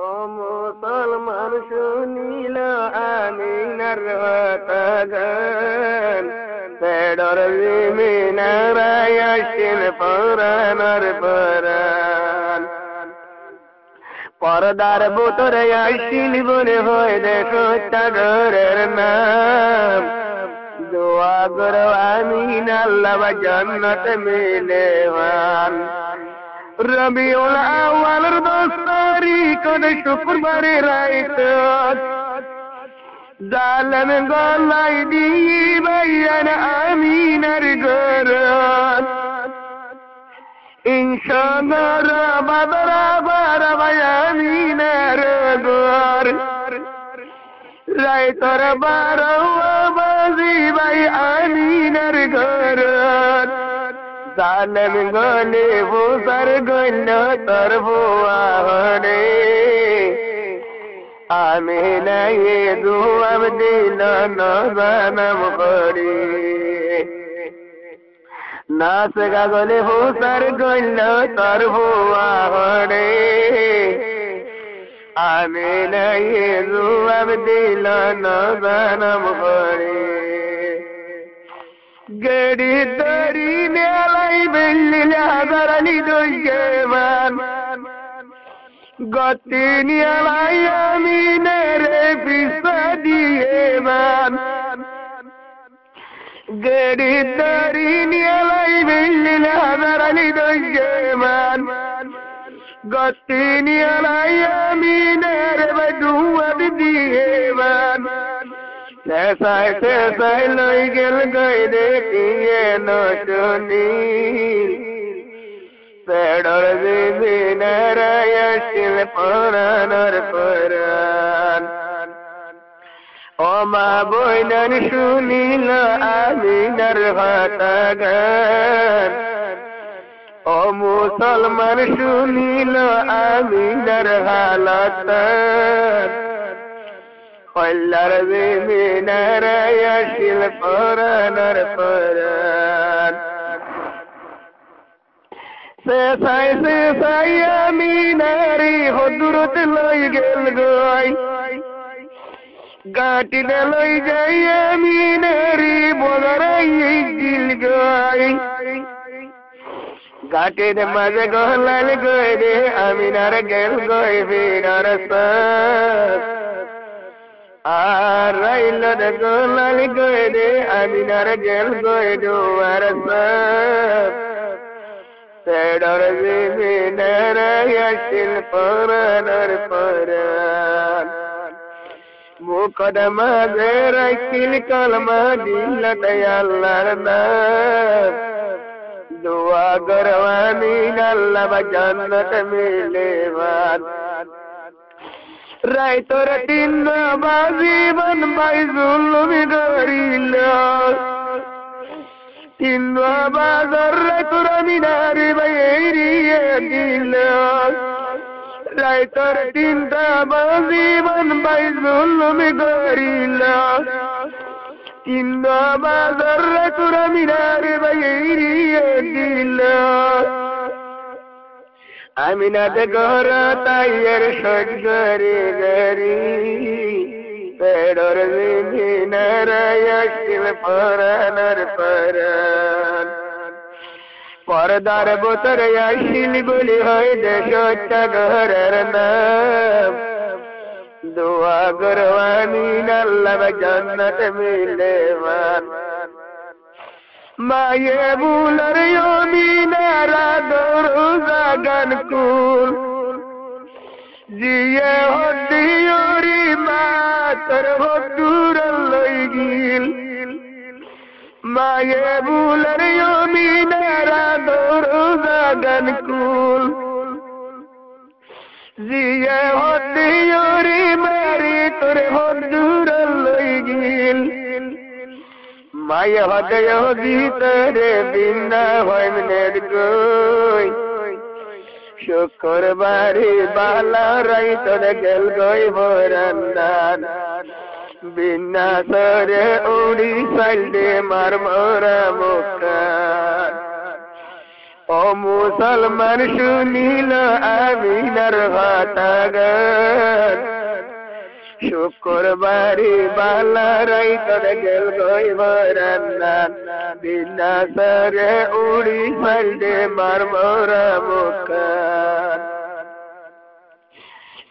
ও মুসলমান শুনিল আমিনার হতাগান পেড়র জিমিনারায় আসিল পরাণর পরাণ পরদার বুতরে আসিল বলে হয় দেখো সাগরের নাম দোয়া করো আমিন আল্লাহ জান্নাত মিলেওয়ান রবিউল আউয়ালের 10 তারিখ শুক্রবারে রাত জালেম গলাই দিয়ে বাইয়ান আমিনার ঘর ইনশাআল্লাহ বাদরা আমিনার ঘর রাইতর 12 বাজি ভাই আমিনার ঘর জালেম গলে বুসার গল তর ভুয়ারে আমিনা এ দুয়াব দিল নজনম করি নাচ গলে বুসার গল তর ভুয়ারে আমিনা এ দুয়াব দিল নজনম করি গড়ি দরি মেলাই বেল্লিল হাজারালি দইমান গতি নিয়ালাই আমিনের পিছা দিয়ে মান গড়ি দরি নিয়ালাই বেল্লিল হাজারালি দইমান গতি নিয়ালাই আমিনের বদুয়াব দিয়ে মান sai loi gel gai dekiye no chuni pedor ziminara yashil paranor paran o ma boinan shunila aminar hatagan o musalman shunila aminar halatan والأرض من ريش القرآن القرآن سيساي من ري حضرت لوي گلگوي غاٹي لوي جاي من ري بولراي گلگوي غاٹي دے مزے گولال گوي دے امينار گلگوي بينار ساس Araylo de golal goyde aminar gel goydu arasab pedor ziminara yashil paranor paran muqaddama zerakil kalma dillat yallar naam dua garwani Allah jannat milewan রাইতর 3 বাজি বন by জুলমি গরিল 3 বাজার রাইতর মিনার বাইরিয়ে দিল রাইতর 3 বাজি বন by জুলমি গরিল 3 বাজার রাইতর মিনার বাইরিয়ে দিল আমিনা দে ঘর তাইয়ের সজ গরি গরি পেড়র জিমিনার আসিল পরাণর পরাণ পরদার বুতরে আসিল বলি হয় দেশ ঘরের নাম দোয়া করো আমিন আল্লাহ জান্নাত মিলেওয়ান মায়ে বুলার আমিনারা দরজা গান কুল জিয়ে হদিয়রি মাতর হদুর লই গিল মায়ে বুলার আমিনারা দরজা গান কুল জিয়ে হদিয়রি মারি তোর হদুর লই গিল মায়ে হদয় ভিতরে বিনা হয় মনের গই শুক্রবারে বালা রাইতর গেল গই বরান্দান বিনা সরে উড়ি সাইডে মার মরা মুখান ও মুসলমান শুনিল আমিনার কথা গান শুক্রবারে বালারাই তরে গেল গই ভরান্নান বিনাশরে উড়ি ফাইডে মারমরা মুখান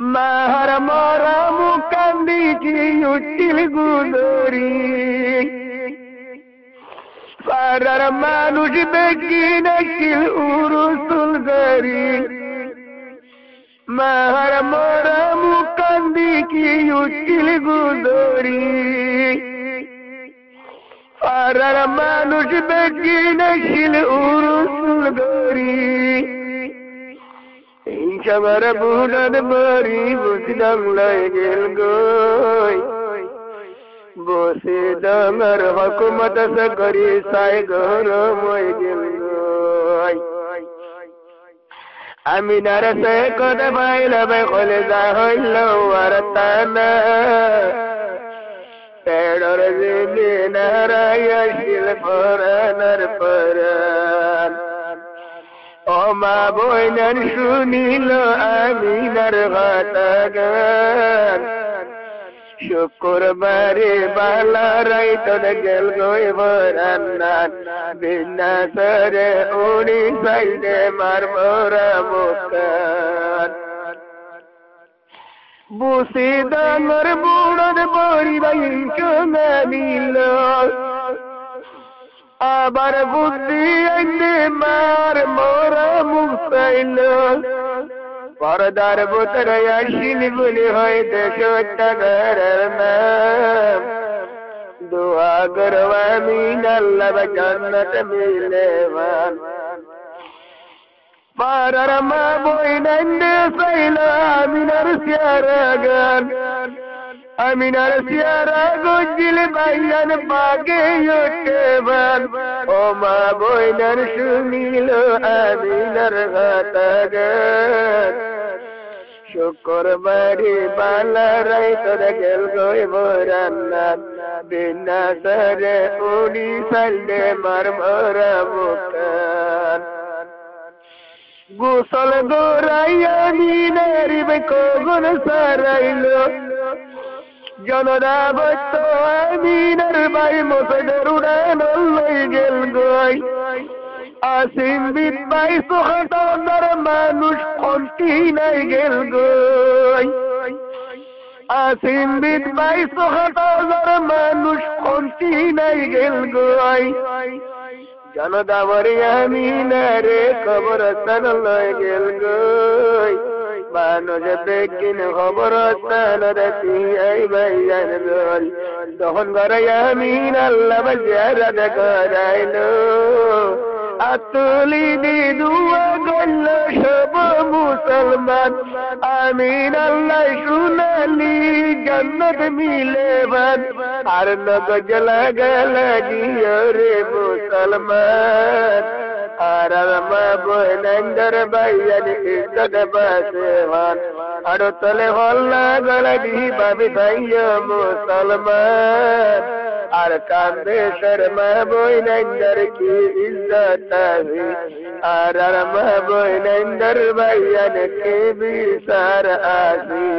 মার মরা মুখান দিছি উঠিল গুদরি পাড়ার মানুষ বেশি নাকিল উরুসুল গরি মার মরা মুখান দিছি উঠিল গুদরি পাড়ার মানুষ বেশি নাকিল উরুসুল গরি সবার বুড়ার বাড়ি বুঝলাম লাগেল গই বসে ডাঙর হকুমত করি সাই গরম হয়ে গেল গই আমি নারসে কথা পাইলাম কলে যা হইল আর তানা পেড়র জিবি নারায়শিল পরানার পরান ও মা বইনার শুনিল আমিনার কথা গান শুক্রবারে বালারাই তরে গেল গই ভরান্নান বিনাশরে উড়ি সাইডে মারমরা মুখান বুসি ডাঙর বুড়োর বড়ি বাইক নিল আবার বুদ্ধি আইনে মার মোরা মুখ চাইল পরদার বোতরে আসিল বলি হয় দেশ টাকার নাম দোয়া করো আমিন আল্লাহ জান্নাত মিলেবান পারার মা বইনান্ডে চাইল আমিনার সিয়ারা গান আমিনার সিয়ারা গজিল বাইয়ান বাগে ওঠেবান ও মা বইনার শুনিল আমিনার কথা গান শুক্রবারে বালারাই তরে গেল গই ভরান্নান বিনাশরে উড়ি সাইডে মারমরা মুখান গোসল গোরাইয়া মিনার বেকগুন সারাইল জনরা বত্ত আমিনার বাই মোসদের উড়ান লই গেল গই আসিম বিদ বাই সুখতার মানুষ কন্টি নাই গেল গই আসিম বিদ বাই সুখতার মানুষ কন্টি নাই গেল গই জনদাবর আমিনারে কবরস্থান লই গেল গই মানুষ বেকিন খবরস্থান রাতি আই বাইয়ান রল তখন ঘরে আমিন আল্লাহ জিয়ারত করাইলো আতুলি দি দুয়া গল সব মুসলমান আমিন আল্লাহ শুনালি জান্নাত মিলেবান আর নগজ লাগি রে মুসলমান আর মা বইনান্ডর বাইয়ান ইজ্জত বাসেবান আর তলে হল্লা গলগি বাবি ভাইয়া মুসলমান আর কান্দে শর্মা বইনান্ডর কি ইজ্জত আহি আর মা বইনান্ডর বাইয়ান কি বিচার আহি